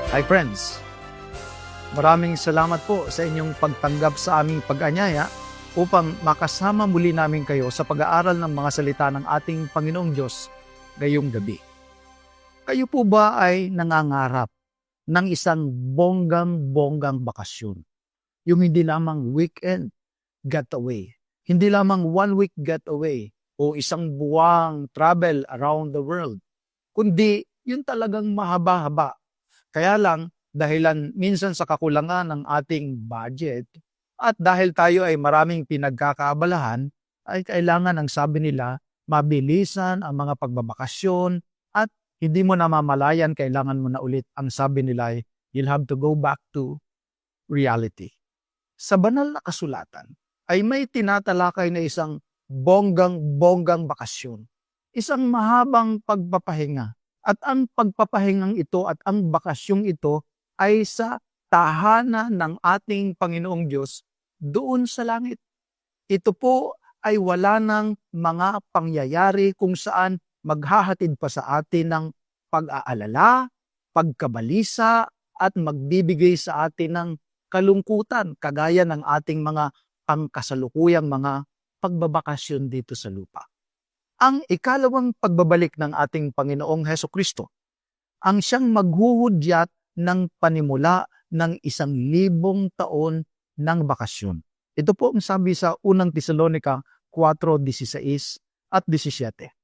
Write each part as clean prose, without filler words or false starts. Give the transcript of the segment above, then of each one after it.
Hi friends, maraming salamat po sa inyong pagtanggap sa aming pag-anyaya upang makasama muli namin kayo sa pag-aaral ng mga salita ng ating Panginoong Diyos ngayong gabi. Kayo po ba ay nangangarap ng isang bonggang-bonggang bakasyon? Yung hindi lamang weekend getaway, hindi lamang 1 week getaway o isang buwang travel around the world, kundi yun talagang mahaba-haba. Kaya lang, dahilan minsan sa kakulangan ng ating budget at dahil tayo ay maraming pinagkakaabalahan, ay kailangan, ang sabi nila, mabilisan ang mga pagbabakasyon at hindi mo namamalayan, kailangan mo na ulit. Ang sabi nila ay, you'll have to go back to reality. Sa banal na kasulatan ay may tinatalakay na isang bonggang-bonggang bakasyon, isang mahabang pagpapahinga. At ang pagpapahingang ito at ang bakasyong ito ay sa tahanan ng ating Panginoong Diyos doon sa langit. Ito po ay wala ng mga pangyayari kung saan maghahatid pa sa atin ng pag-aalala, pagkabalisa, at magbibigay sa atin ng kalungkutan kagaya ng ating mga pangkasalukuyang mga pagbabakasyon dito sa lupa. Ang ikalawang pagbabalik ng ating Panginoong Hesukristo, ang siyang maghuhudyat ng panimula ng 1,000 taon ng bakasyon. Ito po ang sabi sa unang Tesalonica 4:16 at 17.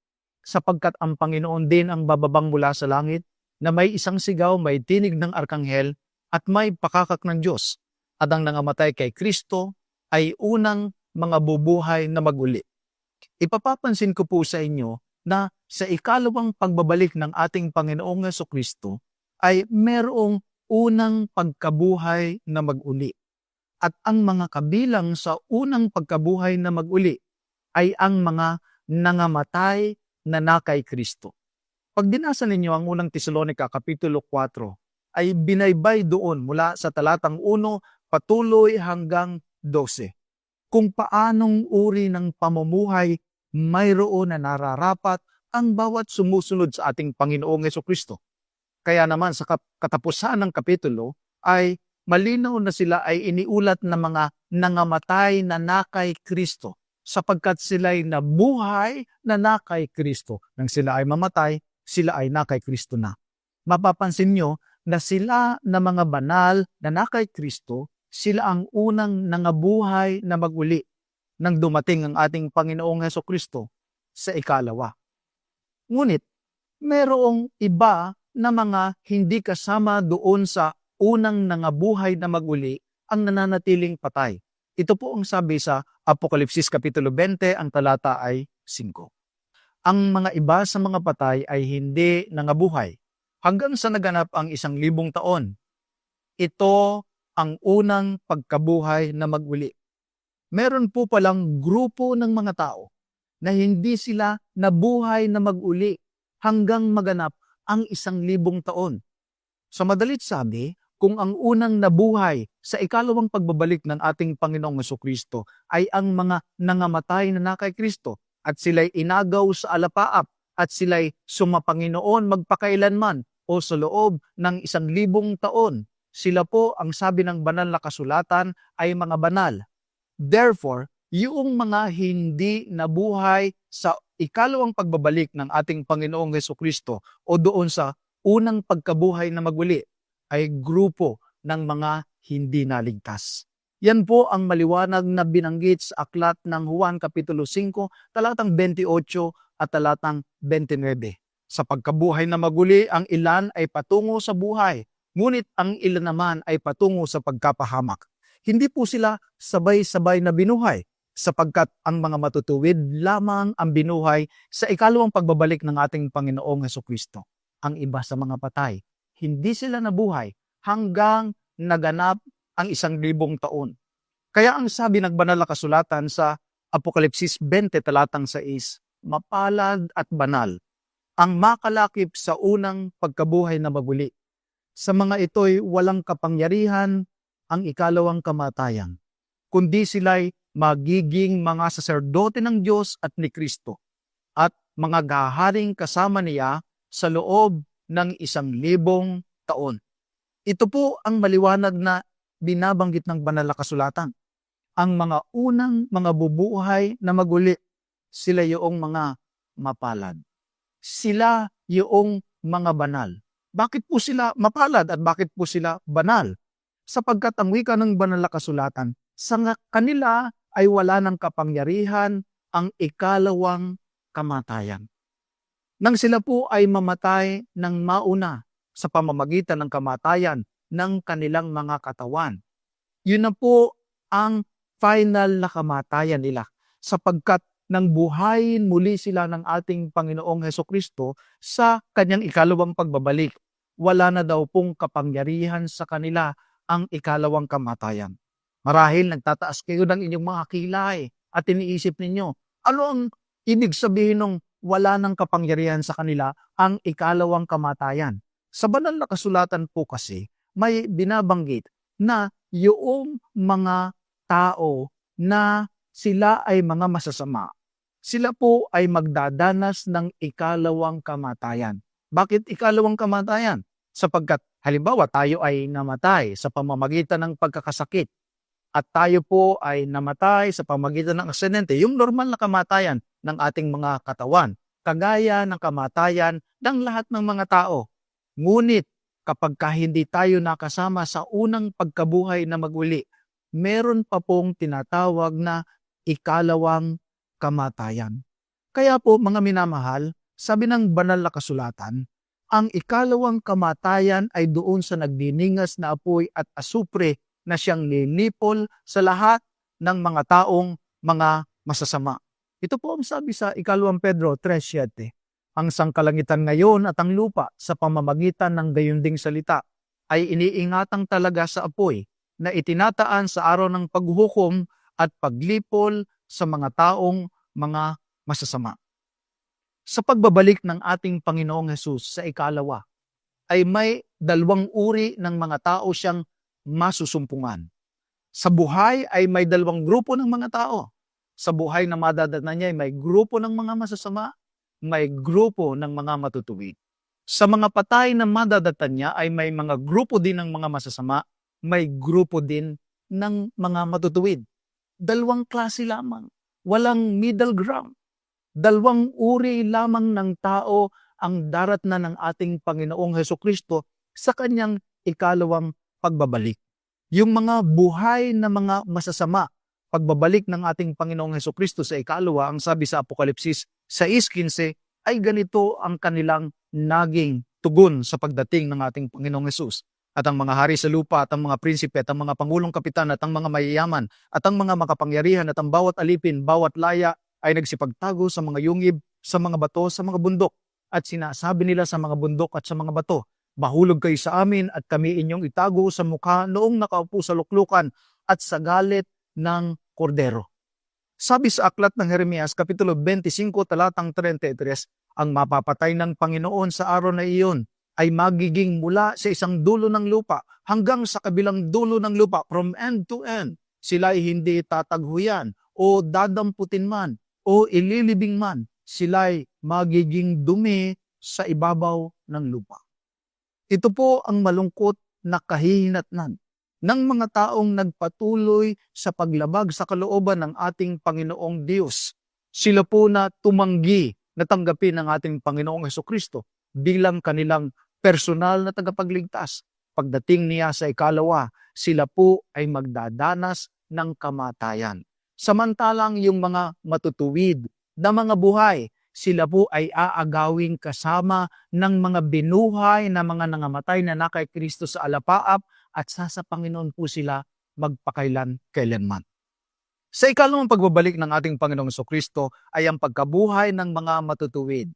Sapagkat ang Panginoon din ang bababang mula sa langit, na may isang sigaw, may tinig ng arkanghel, at may pakakak ng Diyos, at ang nangamatay kay Kristo ay unang mga bubuhay na maguli. Ipapapansin ko po sa inyo na sa ikalawang pagbabalik ng ating Panginoong Hesukristo ay merong unang pagkabuhay na maguli. At ang mga kabilang sa unang pagkabuhay na maguli ay ang mga nangamatay na kay Kristo. Pag dinasa ninyo ang unang Tesalonica Kapitulo 4, ay binaybay doon mula sa talatang 1 patuloy hanggang 12. Kung paanong uri ng pamumuhay mayroon na nararapat ang bawat sumusunod sa ating Panginoong Hesukristo. Kaya naman sa katapusan ng kapitulo ay malinaw na sila ay iniulat na mga nangamatay na kay Kristo sapagkat sila'y nabuhay na kay Kristo. Nang sila ay mamatay, sila ay kay Kristo na. Mapapansin nyo na sila na mga banal na kay Kristo, sila ang unang nangabuhay na maguli nang dumating ang ating Panginoong Hesukristo sa ikalawa. Ngunit, merong iba na mga hindi kasama doon sa unang nangabuhay na maguli ang nananatiling patay. Ito po ang sabi sa Apokalipsis Kapitulo 20, ang talata ay 5. Ang mga iba sa mga patay ay hindi nangabuhay hanggang sa naganap ang 1,000 taon. Ito ang unang pagkabuhay na maguli. Meron po palang grupo ng mga tao na hindi sila nabuhay na maguli hanggang maganap ang 1,000 taon. Sa madalit sabi, kung ang unang nabuhay sa ikalawang pagbabalik ng ating Panginoong Hesukristo ay ang mga nangamatay na kay Kristo at sila'y inagaw sa alapaap at sila'y sumapanginoon magpakailanman o sa loob ng 1,000 taon, sila po, ang sabi ng banal na kasulatan, ay mga banal. Therefore, yung mga hindi nabuhay sa ikalawang pagbabalik ng ating Panginoong Hesukristo o doon sa unang pagkabuhay na maguli ay grupo ng mga hindi naligtas. Yan po ang maliwanag na binanggit sa aklat ng Juan Kapitulo 5, talatang 28 at talatang 29. Sa pagkabuhay na maguli, ang ilan ay patungo sa buhay, ngunit ang ilan naman ay patungo sa pagkapahamak. Hindi po sila sabay-sabay na binuhay sapagkat ang mga matutuwid lamang ang binuhay sa ikalawang pagbabalik ng ating Panginoong Hesukristo. Ang iba sa mga patay, hindi sila nabuhay hanggang naganap ang 1,000 taon. Kaya ang sabi ng banal na kasulatan sa Apokalipsis 20 talatang 6, mapalad at banal ang makalakip sa unang pagkabuhay na maguli. Sa mga ito'y walang kapangyarihan ang ikalawang kamatayan, kundi sila'y magiging mga saserdote ng Diyos at ni Kristo at mga gaharing kasama niya sa loob ng 1,000 taon. Ito po ang maliwanag na binabanggit ng banal na kasulatan. Ang mga unang mga bubuhay na maguli, sila yung mga mapalad. Sila yung mga banal. Bakit po sila mapalad at bakit po sila banal? Sapagkat ang wika ng banal na kasulatan, kanila ay wala ng kapangyarihan ang ikalawang kamatayan. Nang sila po ay mamatay ng mauna sa pamamagitan ng kamatayan ng kanilang mga katawan, yun na po ang final na kamatayan nila, sapagkat nang buhayin muli sila ng ating Panginoong Hesukristo sa kanyang ikalawang pagbabalik, wala na daw pong kapangyarihan sa kanila ang ikalawang kamatayan. Marahil nagtataas kayo ng inyong mga kilay at iniisip ninyo, ano ang ibig sabihin ng wala ng kapangyarihan sa kanila ang ikalawang kamatayan? Sa banal na kasulatan po kasi may binabanggit na yung mga tao na sila ay mga masasama, sila po ay magdadanas ng ikalawang kamatayan. Bakit ikalawang kamatayan? Sapagkat halimbawa tayo ay namatay sa pamamagitan ng pagkakasakit at tayo po ay namatay sa pamamagitan ng aksidente, yung normal na kamatayan ng ating mga katawan, kagaya ng kamatayan ng lahat ng mga tao. Ngunit kapag hindi tayo nakasama sa unang pagkabuhay na maguli, meron pa pong tinatawag na ikalawang kamatayan. Kaya po mga minamahal, sabi ng banal na kasulatan, ang ikalawang kamatayan ay doon sa nagdiningas na apoy at asupre na siyang linipol sa lahat ng mga taong mga masasama. Ito po ang sabi sa ikalawang Pedro 3:7. Ang sangkalangitan ngayon at ang lupa sa pamamagitan ng gayunding salita ay iniingatang talaga sa apoy na itinataan sa araw ng paghuhukom at paglipol sa mga taong mga masasama. Sa pagbabalik ng ating Panginoong Hesus sa ikalawa, ay may dalawang uri ng mga tao siyang masusumpungan. Sa buhay ay may dalawang grupo ng mga tao. Sa buhay na madadatnan niya ay may grupo ng mga masasama, may grupo ng mga matutuwid. Sa mga patay na madadatan niya ay may mga grupo din ng mga masasama, may grupo din ng mga matutuwid. Dalawang klase lamang, walang middle ground. Dalawang uri lamang ng tao ang darat na ng ating Panginoong Hesukristo sa kanyang ikalawang pagbabalik. Yung mga buhay na mga masasama, pagbabalik ng ating Panginoong Hesukristo sa ikalawa, ang sabi sa Apokalipsis 6:15, ay ganito ang kanilang naging tugon sa pagdating ng ating Panginoong Hesus. At ang mga hari sa lupa at ang mga prinsipe at ang mga pangulong kapitan at ang mga mayayaman at ang mga makapangyarihan at ang bawat alipin, bawat laya ay nagsipagtago sa mga yungib, sa mga bato, sa mga bundok. At sinasabi nila sa mga bundok at sa mga bato, mahulog kayo sa amin at kami inyong itago sa mukha noong nakaupo sa luklukan at sa galit ng kordero. Sabi sa aklat ng Jeremias, Kapitulo 25, talatang 33, ang mapapatay ng Panginoon sa araw na iyon ay magiging mula sa isang dulo ng lupa hanggang sa kabilang dulo ng lupa, from end to end. Sila ay hindi tataghuyan o dadamputin man o ililibing man. Sila ay magiging dumi sa ibabaw ng lupa. Ito po ang malungkot na kahihinatnan ng mga taong nagpatuloy sa paglabag sa kalooban ng ating Panginoong Diyos. Sila po na tumanggi na tanggapin ng ating Panginoong Hesukristo bilang kanilang personal na tagapagligtas. Pagdating niya sa ikalawa, sila po ay magdadanas ng kamatayan. Samantalang yung mga matutuwid na mga buhay, sila po ay aagawing kasama ng mga binuhay na mga nangamatay na kay Kristo sa alapaap at sa Panginoon po sila magpakailan-kailanman. Sa ikalawang pagbabalik ng ating Panginoong Jesucristo ay ang pagkabuhay ng mga matutuwid.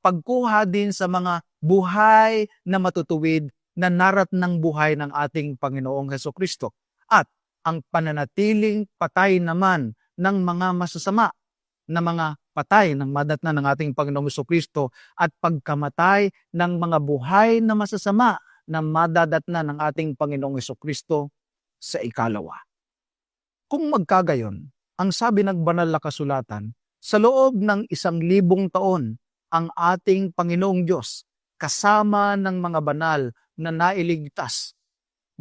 Pagkuha din sa mga buhay na matutuwid na narat ng buhay ng ating Panginoong Jesucristo. At ang pananatiling patay naman ng mga masasama na mga patay ng madatna ng ating Panginoong Jesucristo at pagkamatay ng mga buhay na masasama na madadatna ng ating Panginoong Jesucristo sa ikalawa. Kung magkagayon, ang sabi ng banal na kasulatan, sa loob ng 1,000 taon, ang ating Panginoong Diyos, kasama ng mga banal na nailigtas,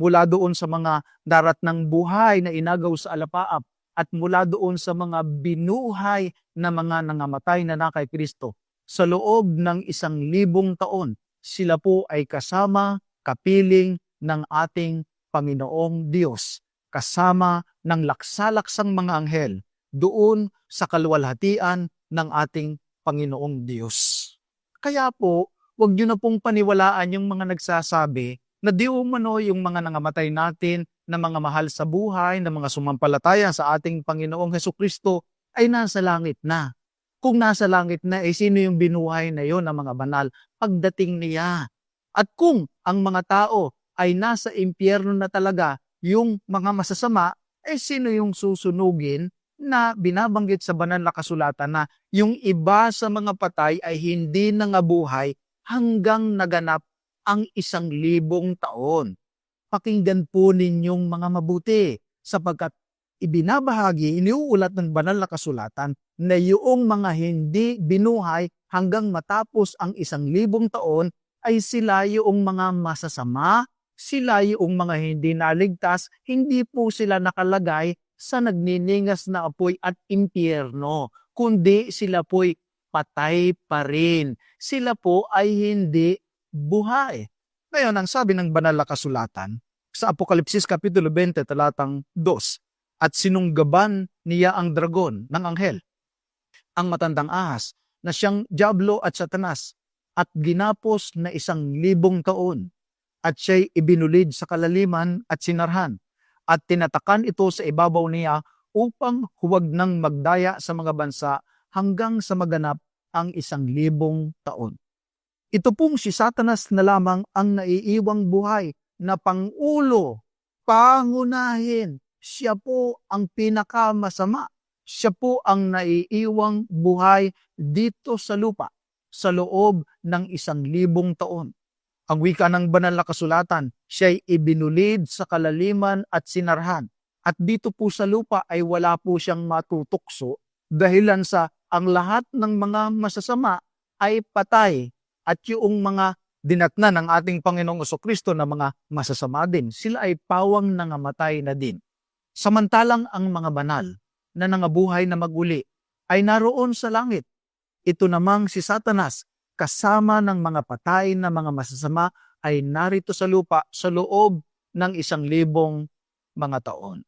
mula doon sa mga daratnang buhay na inagaw sa alapaap, at mula doon sa mga binuhay na mga nangamatay na kay Kristo. Sa loob ng 1,000 taon, sila po ay kasama, kapiling ng ating Panginoong Diyos, kasama ng laksa-laksang mga anghel, doon sa kaluwalhatian ng ating Panginoong Diyos. Kaya po, huwag niyo na pong paniwalaan yung mga nagsasabi na di umano yung mga nangamatay natin na mga mahal sa buhay, na mga sumampalataya sa ating Panginoong Hesukristo ay nasa langit na. Kung nasa langit na, sino yung binuhay na yon ng mga banal pagdating niya? At kung ang mga tao ay nasa impyerno na talaga, yung mga masasama, sino yung susunugin na binabanggit sa banal na kasulatan na yung iba sa mga patay ay hindi nangabuhay hanggang naganap ang 1,000 taon. Pakinggan po ninyong mga mabuti, sapagkat ibinabahagi, iniuulat ng banal na kasulatan na yung mga hindi binuhay hanggang matapos ang 1,000 taon ay sila yung mga masasama, sila yung mga hindi naligtas, hindi po sila nakalagay sa nagniningas na apoy at impyerno, kundi sila po'y patay pa rin. Sila po ay hindi buhay. Ngayon, ang sabi ng banal na kasulatan sa Apokalipsis Kapitulo 20, talatang 2, at sinunggaban niya ang dragon ng anghel, ang matandang ahas, na siyang Diablo at Satanas, at ginapos na 1,000 taon, at siya'y ibinulid sa kalaliman at sinarhan, at tinatakan ito sa ibabaw niya upang huwag nang magdaya sa mga bansa hanggang sa maganap ang 1,000 taon. Ito pong si Satanas na lamang ang naiiwang buhay na pangulo, pangunahin. Siya po ang pinakamasama. Siya po ang naiiwang buhay dito sa lupa sa loob ng 1,000 taon. Ang wika ng banal na kasulatan, siya'y ibinulid sa kalaliman at sinarhan. At dito po sa lupa ay wala po siyang matutukso dahilan sa ang lahat ng mga masasama ay patay. At yung mga dinatnan ng ating Panginoong Jesucristo na mga masasama din, sila ay pawang nangamatay na din. Samantalang ang mga banal na nangabuhay na maguli ay naroon sa langit. Ito namang si Satanas, kasama ng mga patay na mga masasama, ay narito sa lupa sa loob ng 1,000 mga taon.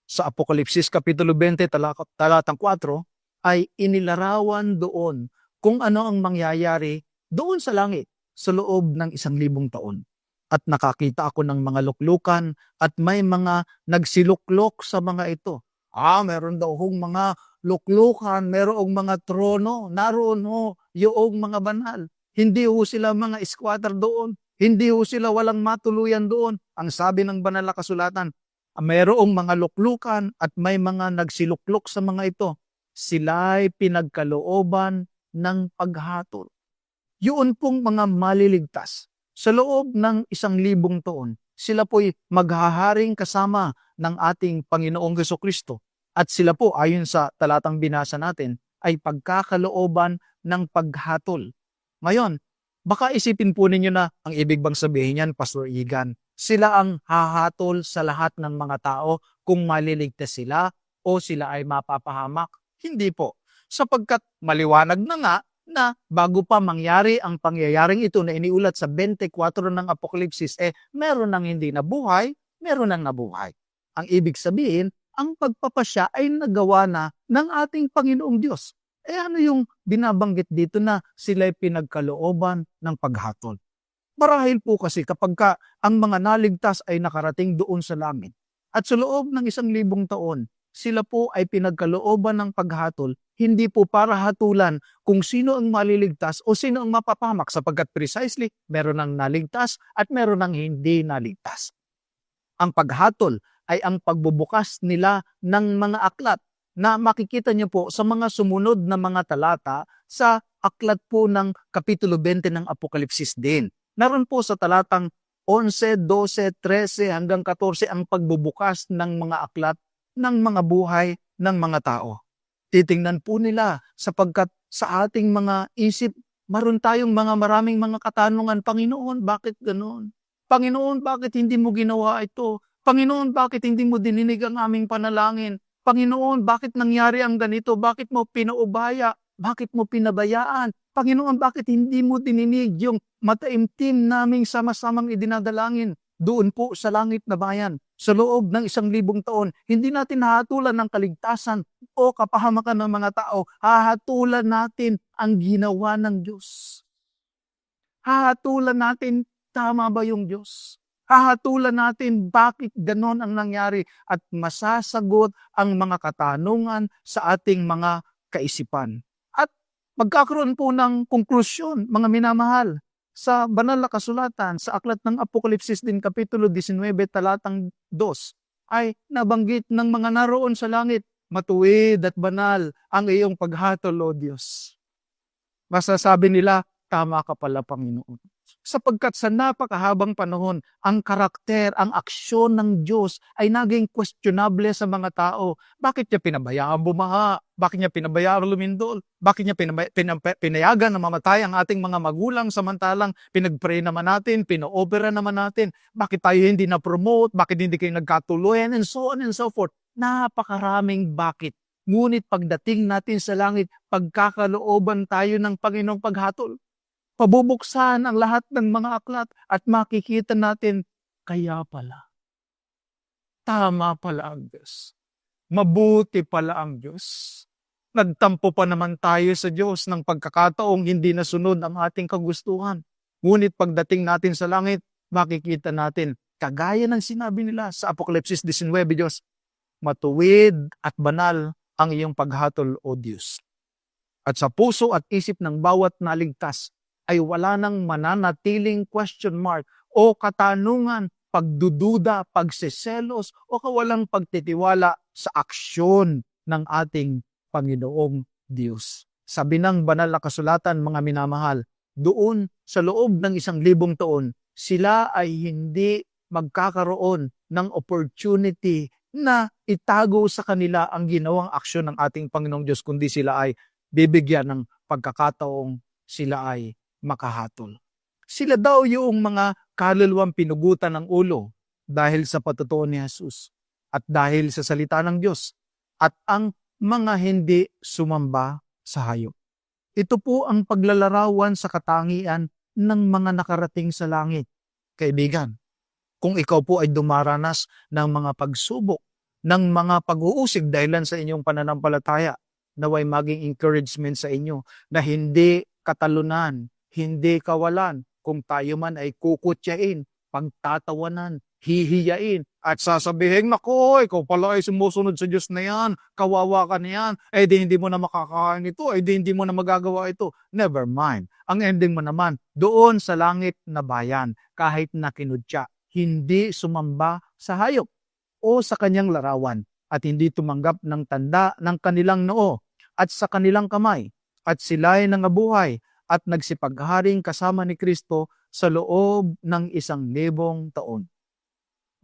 Sa Apokalipsis Kapitulo 20, talatang 4, ay inilarawan doon kung ano ang mangyayari doon sa langit sa loob ng 1,000 taon. At nakakita ako ng mga luklukan at may mga nagsiluklok sa mga ito. Meron daw hong mga luklukan, merong mga trono, naroon ho yung mga banal. Hindi ho sila mga squatter doon, hindi ho sila walang matuluyan doon. Ang sabi ng banal na kasulatan, merong mga luklukan at may mga nagsiluklok sa mga ito. Sila'y pinagkalooban ng paghatol. Yun pong mga maliligtas, sa loob ng 1,000 taon, sila po'y maghaharing kasama ng ating Panginoong Jesucristo. At sila po, ayon sa talatang binasa natin, ay pagkakalooban ng paghatol. Ngayon, baka isipin po ninyo na ang ibig bang sabihin yan, Pastor Igan, sila ang hahatol sa lahat ng mga tao kung maliligtas sila o sila ay mapapahamak? Hindi po. Sapagkat maliwanag na nga na bago pa mangyari ang pangyayaring ito na iniulat sa 24 ng Apokalipsis, meron nang hindi nabuhay, meron nang nabuhay. Ang ibig sabihin, ang pagpapasya ay nagawa na ng ating Panginoong Diyos. Ano yung binabanggit dito na sila'y pinagkalooban ng paghatol? Marahil po kasi kapag ang mga naligtas ay nakarating doon sa langit, at sa loob ng 1,000 taon, sila po ay pinagkalooban ng paghatol, hindi po para hatulan kung sino ang maliligtas o sino ang mapapahamak, sapagkat precisely meron ng naligtas at meron ng hindi naligtas. Ang paghatol ay ang pagbubukas nila ng mga aklat na makikita niyo po sa mga sumunod na mga talata sa aklat po ng Kapitulo 20 ng Apokalipsis din. Naroon po sa talatang 11, 12, 13 hanggang 14 ang pagbubukas ng mga aklat ng mga buhay ng mga tao. Titingnan po nila sapagkat sa ating mga isip, maroon tayong maraming mga katanungan, Panginoon, bakit ganoon? Panginoon, bakit hindi mo ginawa ito? Panginoon, bakit hindi mo dininig ang aming panalangin? Panginoon, bakit nangyari ang ganito? Bakit mo pinaubaya? Bakit mo pinabayaan? Panginoon, bakit hindi mo dininig yung mataimtim naming sama-samang idinadalangin doon po sa langit na bayan? Sa loob ng 1,000 taon, hindi natin hahatulan ng kaligtasan o kapahamakan ng mga tao. Hahatulan natin ang ginawa ng Diyos. Hahatulan natin, tama ba yung Diyos? Hahatulan natin bakit ganon ang nangyari at masasagot ang mga katanungan sa ating mga kaisipan. At magkakaroon po ng konklusyon, mga minamahal, sa banal na kasulatan, sa aklat ng Apokalipsis din, Kapitulo 19, talatang 2, ay nabanggit ng mga naroon sa langit, matuwid at banal ang iyong paghatol, O Diyos. Masasabi nila, tama ka pala, Panginoon. Sapagkat sa napakahabang panahon, ang karakter, ang aksyon ng Diyos ay naging questionable sa mga tao. Bakit niya pinabayaan bumaha? Bakit niya pinabayaan lumindol? Bakit niya pinayagan na mamatay ang ating mga magulang samantalang pinag-pray naman natin, pino-opera naman natin? Bakit tayo hindi na-promote? Bakit hindi kayo nagkatuloyan? And so on and so forth. Napakaraming bakit. Ngunit pagdating natin sa langit, pagkakalooban tayo ng Panginoong paghatol. Pabubuksan ang lahat ng mga aklat at makikita natin, kaya pala. Tama pala ang Diyos. Mabuti pala ang Diyos. Nagtampo pa naman tayo sa Diyos ng pagkakataong hindi nasunod ang ating kagustuhan. Ngunit pagdating natin sa langit, makikita natin, kagaya ng sinabi nila sa Apokalipsis 19, Diyos, matuwid at banal ang iyong paghatol, O Diyos. At sa puso at isip ng bawat naligtas, ay wala nang mananatiling question mark o katanungan, pagdududa, pagseselos o kawalang pagtitiwala sa aksyon ng ating Panginoong Diyos. Sabi ng banal na kasulatan, mga minamahal, doon sa loob ng 1,000 taon, sila ay hindi magkakaroon ng opportunity na itago sa kanila ang ginawang aksyon ng ating Panginoong Diyos, kundi sila ay bibigyan ng pagkakataong sila ay makahatol. Sila daw yung mga kaluluwang pinugutan ng ulo dahil sa patutuo ni Jesus at dahil sa salita ng Diyos at ang mga hindi sumamba sa hayop. Ito po ang paglalarawan sa katangian ng mga nakarating sa langit. Kaibigan, kung ikaw po ay dumaranas ng mga pagsubok, ng mga pag-uusig dahilan sa inyong pananampalataya, naway maging encouragement sa inyo na hindi katalunan, hindi kawalan, kung tayo man ay kukutyain, pagtatawanan, hihiyain, at sasabihin, nako, ikaw pala ay sumusunod sa Diyos na yan, kawawa ka na yan, di hindi mo na makakain ito, di hindi mo na magagawa ito. Never mind. Ang ending mo naman, doon sa langit na bayan, kahit na kinutya, hindi sumamba sa hayop o sa kanyang larawan, at hindi tumanggap ng tanda ng kanilang noo at sa kanilang kamay, at sila'y nangabuhay at nagsipagharing kasama ni Kristo sa loob ng 1,000 taon.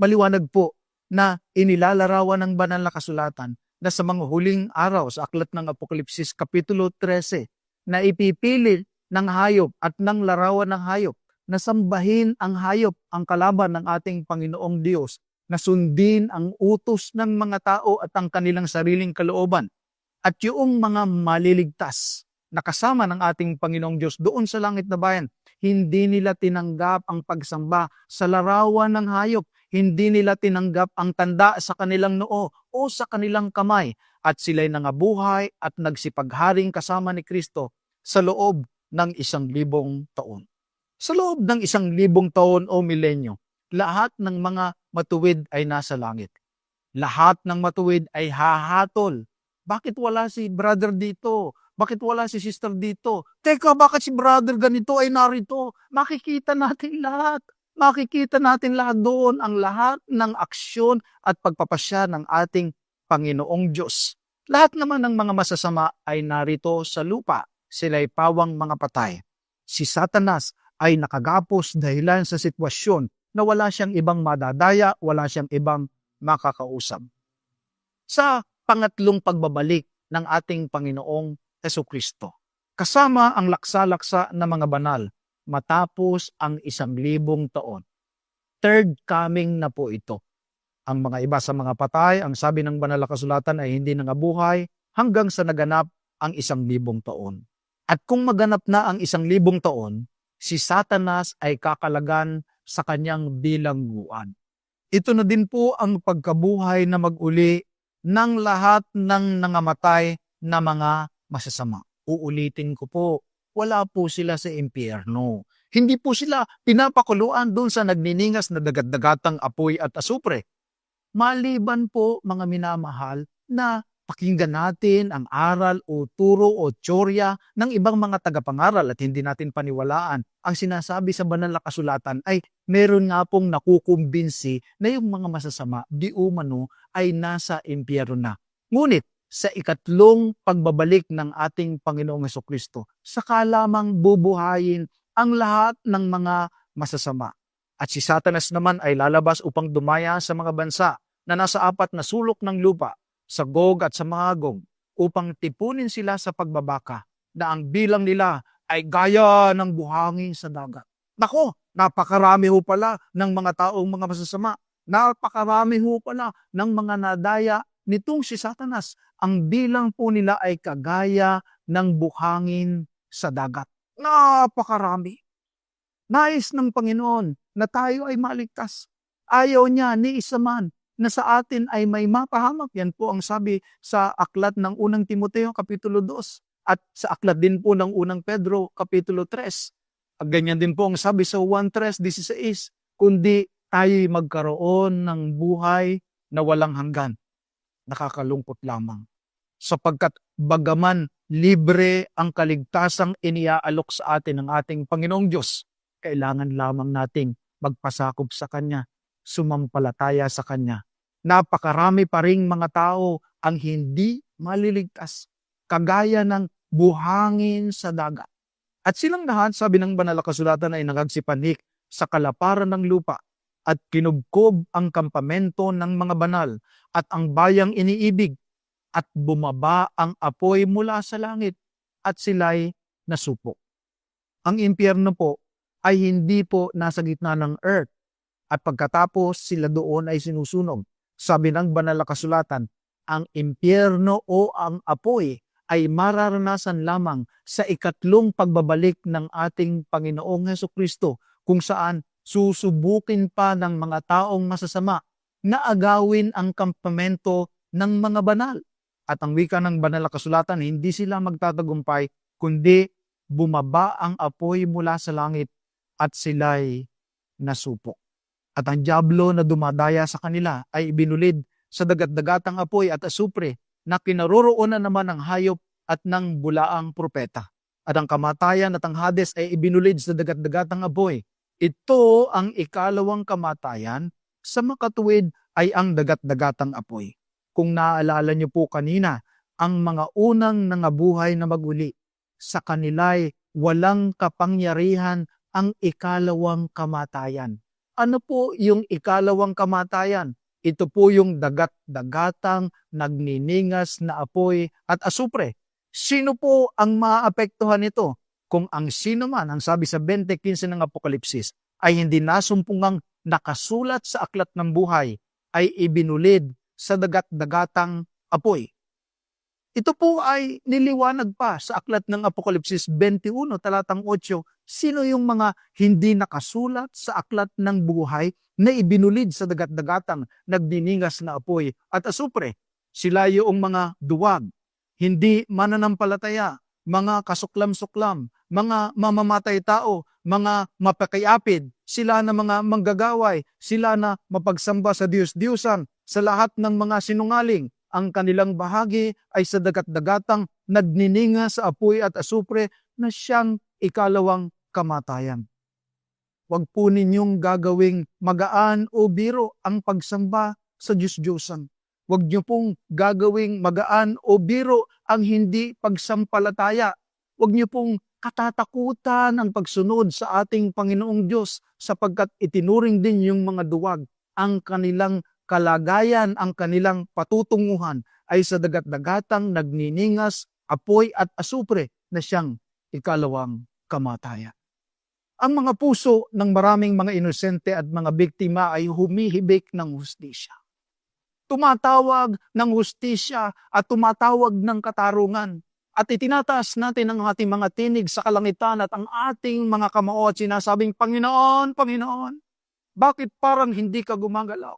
Maliwanag po na inilalarawan ng banal na kasulatan na sa mga huling araw sa aklat ng Apokalipsis Kapitulo 13 na ipipili ng hayop at ng larawan ng hayop na sambahin ang hayop, ang kalaban ng ating Panginoong Diyos, na sundin ang utos ng mga tao at ang kanilang sariling kalooban. At yung mga maliligtas na kasama ng ating Panginoong Diyos doon sa langit na bayan, hindi nila tinanggap ang pagsamba sa larawan ng hayop, hindi nila tinanggap ang tanda sa kanilang noo o sa kanilang kamay, at sila'y nangabuhay at nagsipagharing kasama ni Kristo sa loob ng 1,000 taon. Sa loob ng 1,000 taon o milenyo, lahat ng mga matuwid ay nasa langit. Lahat ng matuwid ay hahatol. Bakit wala si brother dito? Bakit wala si sister dito? Teka, bakit si brother ganito ay narito? Makikita natin lahat. Makikita natin lahat doon, ang lahat ng aksyon at pagpapasya ng ating Panginoong Diyos. Lahat naman ng mga masasama ay narito sa lupa. Sila'y pawang mga patay. Si Satanas ay nakagapos dahilan sa sitwasyon na wala siyang ibang madadaya, wala siyang ibang makakausap. Sa pangatlong pagbabalik ng ating Panginoong Jesucristo, kasama ang laksa-laksa na mga banal, matapos ang 1,000 taon, third coming na po ito. Ang mga iba sa mga patay, ang sabi ng banal na kasulatan ay hindi nangabuhay hanggang sa naganap ang 1,000 taon. At kung maganap na ang 1,000 taon, si Satanas ay kakalagan sa kanyang bilangguan. Ito na din po ang pagkabuhay na mag-uli ng lahat ng nangamatay na mga masasama. Uulitin ko po, wala po sila sa impyerno. Hindi po sila pinapakuluan doon sa nagniningas na dagat-dagatang apoy at asupre. Maliban po, mga minamahal, na pakinggan natin ang aral o turo o teorya ng ibang mga tagapangaral at hindi natin paniwalaan. Ang sinasabi sa banal na kasulatan ay meron nga pong nakukumbinsi na yung mga masasama di umano ay nasa impyerno na. Ngunit sa ikatlong pagbabalik ng ating Panginoong Hesukristo, saka lamang bubuhayin ang lahat ng mga masasama. At si Satanas naman ay lalabas upang dumaya sa mga bansa na nasa 4 na sulok ng lupa, sa Gog at sa Magog, upang tipunin sila sa pagbabaka na ang bilang nila ay gaya ng buhangin sa dagat. Nako, napakarami ho pala ng mga taong mga masasama. Napakarami ho pala ng mga nadaya nitong si Satanas. Ang bilang po nila ay kagaya ng buhangin sa dagat. Napakarami. Nais ng Panginoon na tayo ay maligtas. Ayaw niya ni isa man na sa atin ay may mapahamak. Yan po ang sabi sa aklat ng unang Timoteo, Kapitulo 2, at sa aklat din po ng unang Pedro, Kapitulo 3. At ganyan din po ang sabi sa 1:3-16, kundi tayo'y magkaroon ng buhay na walang hanggan. Nakakalungkot lamang. Sapagkat bagaman libre ang kaligtasang iniaalok sa atin ng ating Panginoong Diyos, kailangan lamang nating magpasakop sa Kanya, sumampalataya sa Kanya. Napakarami pa ring mga tao ang hindi maliligtas, kagaya ng buhangin sa dagat. At silang lahat, sabi ng banal na kasulatan, ay nagagsipanik sa kalaparan ng lupa at kinubkob ang kampamento ng mga banal at ang bayang iniibig at bumaba ang apoy mula sa langit at sila'y nasupok. Ang impyerno po ay hindi po nasa gitna ng earth at pagkatapos sila doon ay sinusunog. Sabi ng banal na kasulatan, ang impyerno o ang apoy ay mararanasan lamang sa ikatlong pagbabalik ng ating Panginoong Hesukristo, kung saan susubukin pa ng mga taong masasama na agawin ang kampamento ng mga banal. At ang wika ng banal na kasulatan, hindi sila magtatagumpay, kundi bumaba ang apoy mula sa langit at sila'y nasupok. At ang dyablo na dumadaya sa kanila ay ibinulid sa dagat-dagatang apoy at asupre na kinaroroonan naman ng hayop at ng bulaang propeta. At ang kamatayan at ang Hades ay ibinulid sa dagat-dagatang apoy. Ito ang ikalawang kamatayan, sa makatuwid ay ang dagat-dagatang apoy. Kung naaalala niyo po kanina, ang mga unang nangabuhay na maguli, sa kanila'y walang kapangyarihan ang ikalawang kamatayan. Ano po yung ikalawang kamatayan? Ito po yung dagat-dagatang nagniningas na apoy at asupre. Sino po ang maapektuhan nito? Kung ang sino man, ang sabi sa 20:15 ng Apokalipsis, ay hindi nasumpungang nakasulat sa aklat ng buhay, ay ibinulid sa dagat-dagatang apoy. Ito po ay niliwanag pa sa aklat ng Apokalipsis 21, talatang 8, sino yung mga hindi nakasulat sa aklat ng buhay na ibinulid sa dagat-dagatang nagniningas na apoy at asupre. Sila yung mga duwag, hindi mananampalataya, mga kasuklam-suklam, mga mamamatay tao, mga mapakiapid, sila na mga manggagaway, sila na mapagsamba sa Diyos-Diyosan, sa lahat ng mga sinungaling. Ang kanilang bahagi ay sa dagat-dagatang nagnininga sa apoy at asupre na siyang ikalawang kamatayan. Huwag po ninyong gagawing magaan o biro ang pagsamba sa Diyos-Diyosan. Huwag niyo pong gagawing magaan o biro ang hindi pagsampalataya. Huwag niyo pong katatakutan ang pagsunod sa ating Panginoong Diyos, sapagkat itinuring din yung mga duwag ang kanilang kalagayan, ang kanilang patutunguhan ay sa dagat-dagatang nagniningas, apoy at asupre na siyang ikalawang kamatayan. Ang mga puso ng maraming mga inosente at mga biktima ay humihibik ng hustisya. Tumatawag ng hustisya at tumatawag ng katarungan. At itinataas natin ang ating mga tinig sa kalangitan at ang ating mga kamao at sinasabing, Panginoon, Panginoon, bakit parang hindi ka gumagalaw?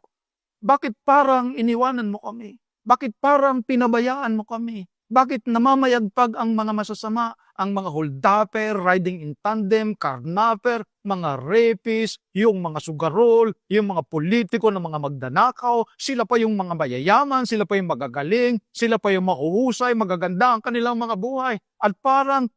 Bakit parang iniwanan mo kami? Bakit parang pinabayaan mo kami? Bakit namamayagpag ang mga masasama, ang mga holdapper, riding in tandem, carnapper, mga rapist, yung mga sugarol, yung mga politiko na mga magdanakaw, sila pa yung mga mayayaman, sila pa yung magagaling, sila pa yung mahuhusay, magaganda ang kanilang mga buhay. At parang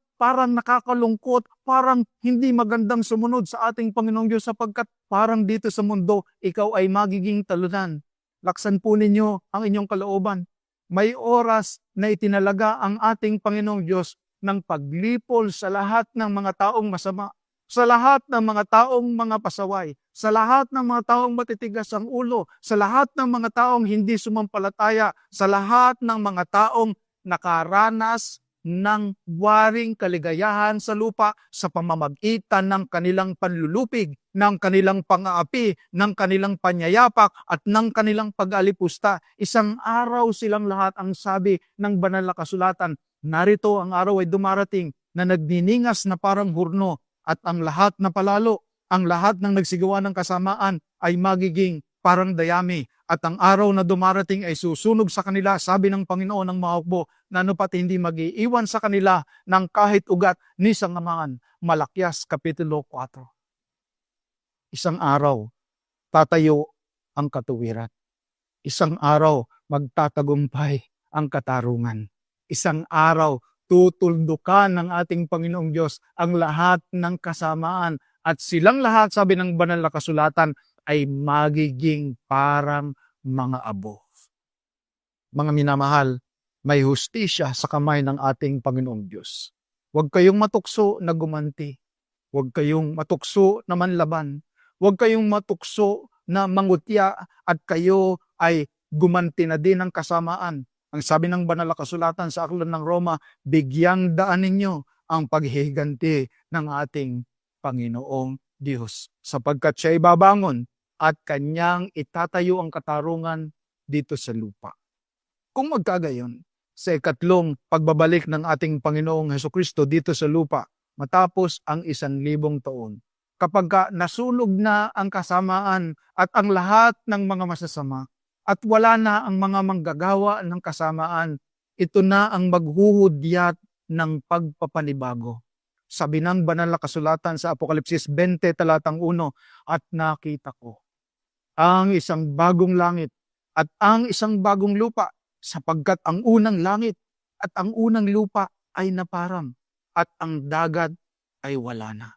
nakakalungkot, parang hindi magandang sumunod sa ating Panginoong Diyos sapagkat parang dito sa mundo, ikaw ay magiging talunan. Laksan po ninyo ang inyong kalooban. May oras na itinalaga ang ating Panginoong Diyos ng paglipol sa lahat ng mga taong masama, sa lahat ng mga taong mga pasaway, sa lahat ng mga taong matitigas ang ulo, sa lahat ng mga taong hindi sumampalataya, sa lahat ng mga taong nakaranas ng waring kaligayahan sa lupa sa pamamagitan ng kanilang panlulupig, ng kanilang pang-aapi, ng kanilang panyayapak at ng kanilang pag-alipusta. Isang araw silang lahat, ang sabi ng banal na kasulatan, narito ang araw ay dumarating na nagniningas na parang hurno at ang lahat na palalo, ang lahat ng nagsigawa ng kasamaan ay magiging parang dayami. At ang araw na dumarating ay susunog sa kanila, sabi ng Panginoon ng mahukbo, na pati hindi mag-iiwan sa kanila ng kahit ugat ni sangamangan. Malakyas, Kapitulo 4. Isang araw, tatayo ang katuwiran. Isang araw, magtatagumpay ang katarungan. Isang araw, tutuldukan ng ating Panginoong Diyos ang lahat ng kasamaan. At silang lahat, sabi ng banal na kasulatan, ay magiging parang mga abo. Mga minamahal, may hustisya sa kamay ng ating Panginoong Diyos. Huwag kayong matukso na gumanti. Huwag kayong matukso na manlaban. Huwag kayong matukso na mangutya at kayo ay gumanti na din ng kasamaan. Ang sabi ng banal na kasulatan sa aklat ng Roma, bigyang daan ninyo ang paghihiganti ng ating Panginoong Diyos. Sapagkat siya ay babangon at kanyang itatayo ang katarungan dito sa lupa. Kung magkagayon, sa ikatlong pagbabalik ng ating Panginoong Hesukristo dito sa lupa, matapos ang 1,000 taon, kapag nasunog na ang kasamaan at ang lahat ng mga masasama, at wala na ang mga manggagawa ng kasamaan, ito na ang maghuhudyat ng pagpapanibago. Sabi ng banal na kasulatan sa Apokalipsis 20 talatang 1, at nakita ko ang isang bagong langit at ang isang bagong lupa, sapagkat ang unang langit at ang unang lupa ay naparang at ang dagat ay wala na.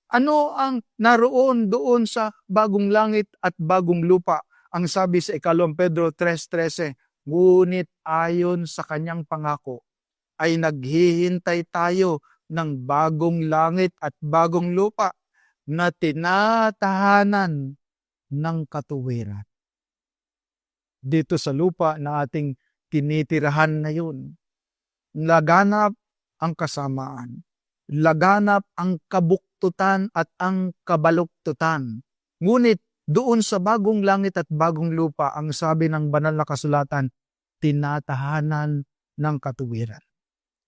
Ano ang naroon doon sa bagong langit at bagong lupa? Ang sabi sa 2 Pedro 3:13, ngunit ayon sa kanyang pangako ay naghihintay tayo ng bagong langit at bagong lupa na tinatahanan ng katuwiran. Dito sa lupa na ating tinitirahan na yun, laganap ang kasamaan, laganap ang kabuktutan at ang kabaluktutan. Ngunit doon sa bagong langit at bagong lupa, ang sabi ng banal na kasulatan, tinatahanan ng katuwiran.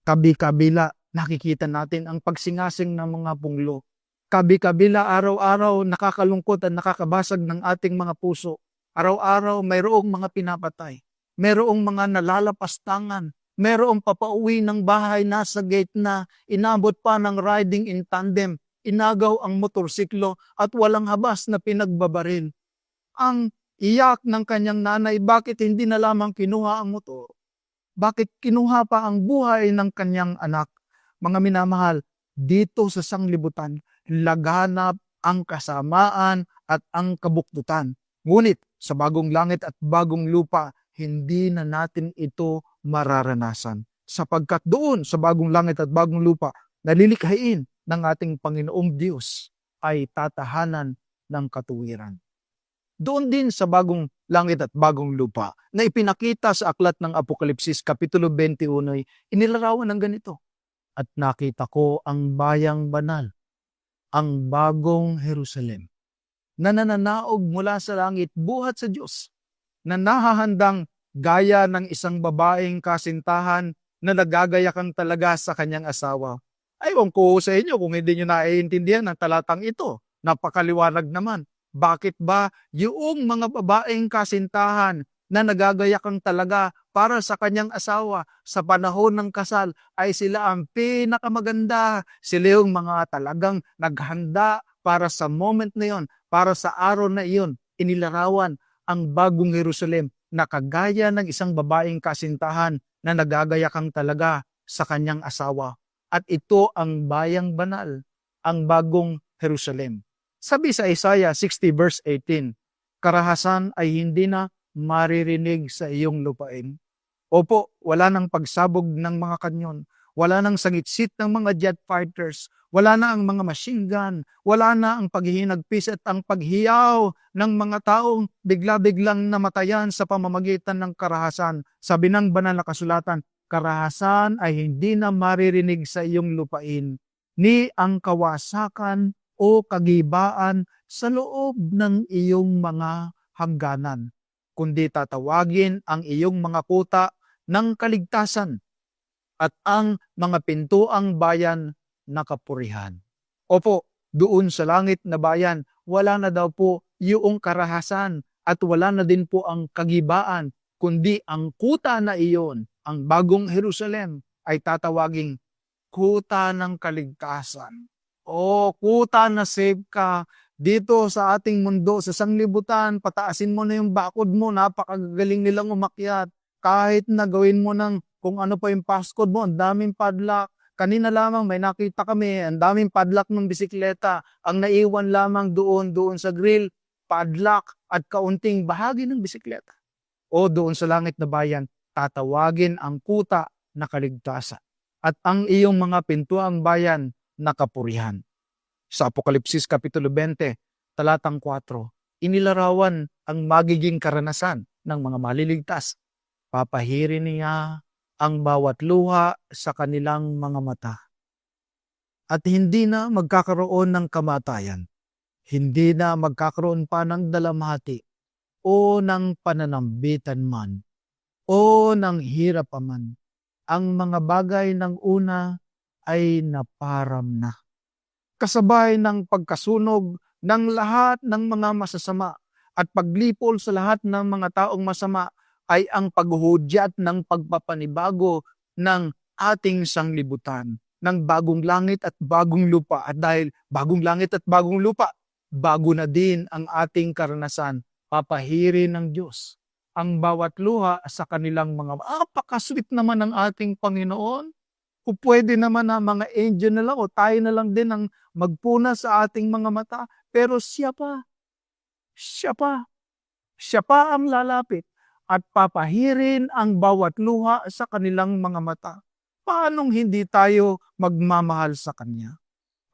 Kabi-kabila, nakikita natin ang pagsingasing ng mga punglo. Kabi-kabila, araw-araw nakakalungkot at nakakabasag ng ating mga puso. Araw-araw mayroong mga pinapatay. Mayroong mga nalalapastangan. Mayroong papauwi ng bahay nasa gate na, inabot pa ng riding in tandem. Inagaw ang motorsiklo at walang habas na pinagbabaril. Ang iyak ng kanyang nanay, bakit hindi na lamang kinuha ang motor? Bakit kinuha pa ang buhay ng kanyang anak? Mga minamahal, dito sa sanglibutan, laganap ang kasamaan at ang kabuktutan. Ngunit sa bagong langit at bagong lupa, hindi na natin ito mararanasan. Sapagkat doon sa bagong langit at bagong lupa, nalilikhain ng ating Panginoong Diyos ay tatahanan ng katuwiran. Doon din sa bagong langit at bagong lupa na ipinakita sa aklat ng Apokalipsis Kapitulo 21, inilarawan ng ganito. At nakita ko ang bayang banal, ang bagong Jerusalem na nananaog mula sa langit buhat sa Diyos, na nahahandang gaya ng isang babaeng kasintahan na nagagayakang talaga sa kanyang asawa. Aywan ko sa inyo kung hindi nyo naiintindihan ang talatang ito. Napakaliwanag naman. Bakit ba yung mga babaeng kasintahan na nagagayakang talaga para sa kanyang asawa sa panahon ng kasal ay sila ang pinakamaganda? Sila yung mga talagang naghanda para sa moment na yon, para sa araw na iyon, inilarawan ang bagong Jerusalem na kagaya ng isang babaeng kasintahan na nagagayakang talaga sa kanyang asawa. At ito ang bayang banal, ang bagong Jerusalem. Sabi sa Isaiah 60 verse 18, karahasan ay hindi na maririnig sa iyong lupain. Opo, wala nang pagsabog ng mga kanyon, wala nang sangitsit ng mga jet fighters, wala na ang mga machine gun, wala na ang paghihinagpis at ang paghiyaw ng mga taong bigla-biglang namatayan sa pamamagitan ng karahasan. Sabi ng banal na kasulatan, karahasan ay hindi na maririnig sa iyong lupain, ni ang kawasakan o kagibaan sa loob ng iyong mga hangganan, kundi tatawagin ang iyong mga kuta ng kaligtasan at ang mga pintuang bayan na kapurihan. Opo, doon sa langit na bayan, wala na daw po yung karahasan at wala na din po ang kagibaan, kundi ang kuta na iyon, ang bagong Jerusalem, ay tatawaging kuta ng kaligtasan. O kuta na save ka dito sa ating mundo, sa sanglibutan, pataasin mo na yung bakod mo, napakagaling nilang umakyat. Kahit na gawin mo ng kung ano pa yung passcode mo, ang daming padlock. Kanina lamang may nakita kami, ang daming padlock ng bisikleta. Ang naiwan lamang doon sa grill, padlock at kaunting bahagi ng bisikleta. O doon sa langit na bayan, tatawagin ang kuta na kaligtasan at ang iyong mga pintuang bayan na kapurihan. Sa Apokalipsis Kapitulo 20, talatang 4, inilarawan ang magiging karanasan ng mga maliligtas. Papahirin niya ang bawat luha sa kanilang mga mata. At hindi na magkakaroon ng kamatayan. Hindi na magkakaroon pa ng dalamhati o ng pananambitan man o ng hirap man. Ang mga bagay ng una ay naparam na. Kasabay ng pagkasunog ng lahat ng mga masasama at paglipol sa lahat ng mga taong masama ay ang paghuhudyat ng pagpapanibago ng ating sanglibutan, ng bagong langit at bagong lupa. At dahil bagong langit at bagong lupa, bago na din ang ating karanasan. Papahirin ng Diyos ang bawat luha sa kanilang mga... Napaka-sweet naman ng ating Panginoon. Kung pwede naman na mga angel na lang o tayo na lang din ang magpuna sa ating mga mata. Pero siya pa ang lalapit at papahirin ang bawat luha sa kanilang mga mata. Paanong hindi tayo magmamahal sa Kanya?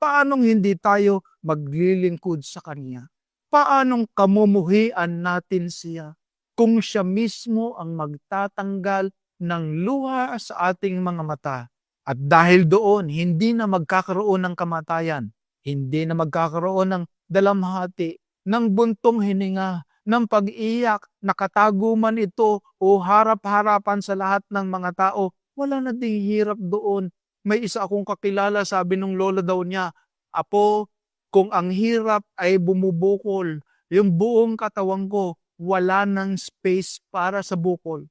Paanong hindi tayo maglilingkod sa Kanya? Paanong kamumuhian natin siya kung siya mismo ang magtatanggal ng luha sa ating mga mata? At dahil doon, hindi na magkakaroon ng kamatayan, hindi na magkakaroon ng dalamhati, ng buntong hininga, ng pag-iyak, nakatago man ito o harap-harapan sa lahat ng mga tao, wala na ding hirap doon. May isa akong kakilala, sabi nung lola daw niya, Apo, kung ang hirap ay bumubukol, yung buong katawan ko, wala nang space para sa bukol.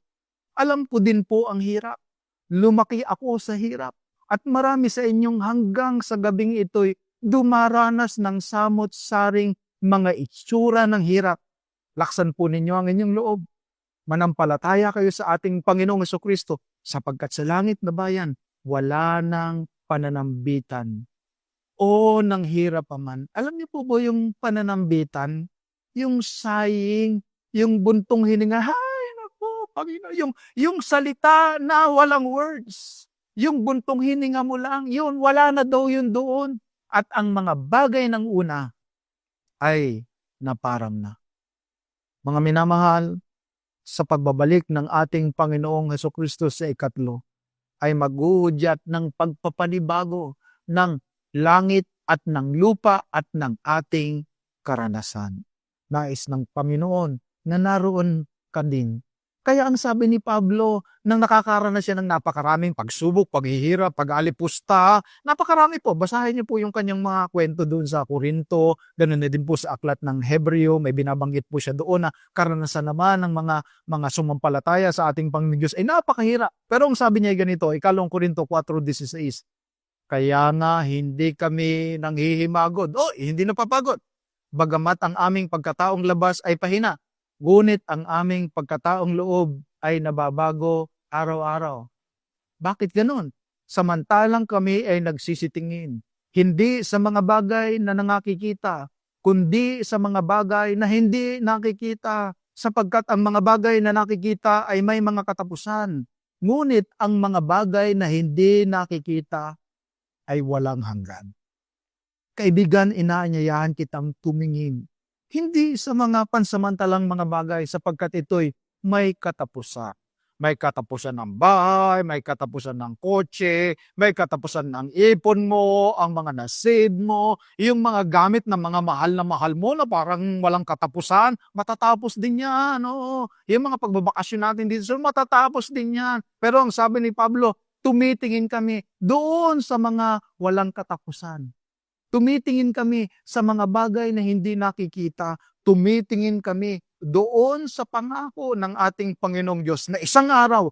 Alam ko din po ang hirap. Lumaki ako sa hirap. At marami sa inyong hanggang sa gabing ito'y dumaranas ng samot-saring mga itsura ng hirap. Laksan po ninyo ang inyong loob. Manampalataya kayo sa ating Panginoong Jesucristo sapagkat sa langit na bayan, wala nang pananambitan o ng hirap man. Alam niyo po ba yung pananambitan? Yung sighing, yung buntong hininga, hay naku, Panginoon, yung salita na walang words. Yung buntong hininga mo lang, yun, wala na daw yun doon. At ang mga bagay ng una ay naparam na. Mga minamahal, sa pagbabalik ng ating Panginoong Hesukristo sa ikatlo, ay maghuhudyat ng pagpapanibago ng langit at ng lupa at ng ating karanasan. Nais ng Panginoon na naroon ka din. Kaya ang sabi ni Pablo, nang nakakaranas siya ng napakaraming pagsubok, paghihirap, pag-alipusta, napakarami po. Basahin niyo po yung kanyang mga kwento doon sa Korinto, ganun na din po sa aklat ng Hebreo, may binabanggit po siya doon na karanasan naman ng mga sumampalataya sa ating Panginoon Diyos ay napakahirap. Pero ang sabi niya ay ganito, ikalawang Korinto 4:16, kaya nga hindi kami nanghihimagod, hindi napapagod. Bagamat ang aming pagkataong labas ay pahina, ngunit ang aming pagkataong loob ay nababago araw-araw. Bakit ganun? Samantalang kami ay nagsisitingin, hindi sa mga bagay na nakikita, kundi sa mga bagay na hindi nakikita, sapagkat ang mga bagay na nakikita ay may mga katapusan. Ngunit ang mga bagay na hindi nakikita ay walang hanggan. Kaibigan, inaanyayahan kitang tumingin hindi sa mga pansamantalang mga bagay sapagkat ito'y may katapusan. May katapusan ng bahay, may katapusan ng kotse, may katapusan ng ipon mo, ang mga nasave mo, yung mga gamit na mga mahal mo na parang walang katapusan, matatapos din yan. Oo. Yung mga pagbabakasyon natin dito, so matatapos din yan. Pero ang sabi ni Pablo, tumitingin kami doon sa mga walang katapusan. Tumitingin kami sa mga bagay na hindi nakikita. Tumitingin kami doon sa pangako ng ating Panginoong Diyos na isang araw,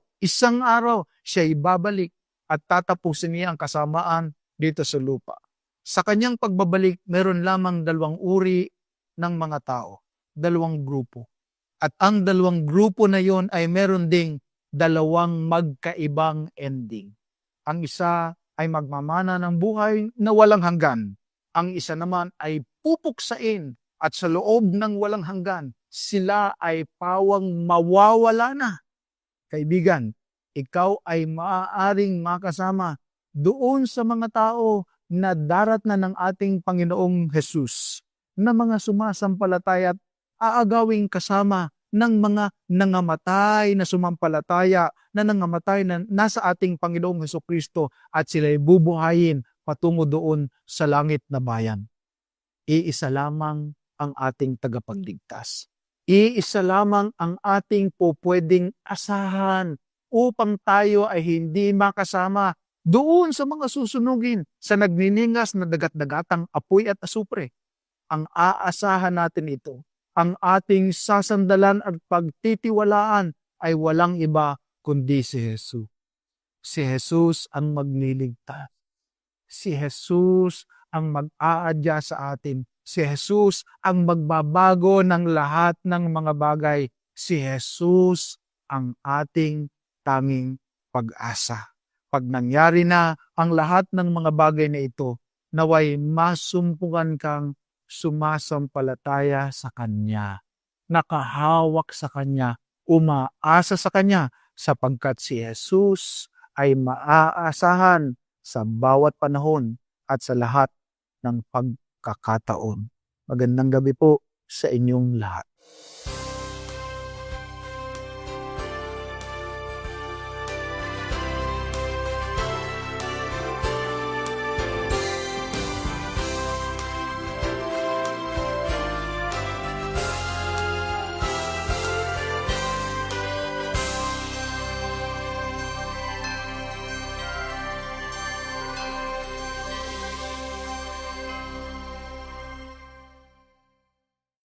siya'y babalik at tatapusin niya ang kasamaan dito sa lupa. Sa kanyang pagbabalik, meron lamang dalawang uri ng mga tao, dalawang grupo. At ang dalawang grupo na yon ay meron ding dalawang magkaibang ending. Ang isa ay magmamana ng buhay na walang hanggan. Ang isa naman ay pupuksain at sa loob ng walang hanggan, sila ay pawang mawawala na. Kaibigan, ikaw ay maaaring makasama doon sa mga tao na darat na ng ating Panginoong Hesus na mga sumasampalataya at aagawing kasama ng mga nangamatay na sumampalataya na nangamatay na nasa ating Panginoong Hesukristo at sila'y bubuhayin patungo doon sa langit na bayan. Iisa lamang ang ating tagapagligtas. Iisa lamang ang ating pupwedeng asahan upang tayo ay hindi makasama doon sa mga susunugin sa nagniningas na dagat-dagatang apoy at asupre. Ang aasahan natin ito, ang ating sasandalan at pagtitiwalaan ay walang iba kundi si Jesus. Si Jesus ang magliligtas. Si Jesus ang mag-aadya sa atin. Si Jesus ang magbabago ng lahat ng mga bagay. Si Jesus ang ating tanging pag-asa. Pag nangyari na ang lahat ng mga bagay na ito, naway masumpungan kang sumasampalataya sa Kanya, nakahawak sa Kanya, umaasa sa Kanya, sapagkat si Jesus ay maaasahan sa bawat panahon at sa lahat ng pagkakataon. Magandang gabi po sa inyong lahat.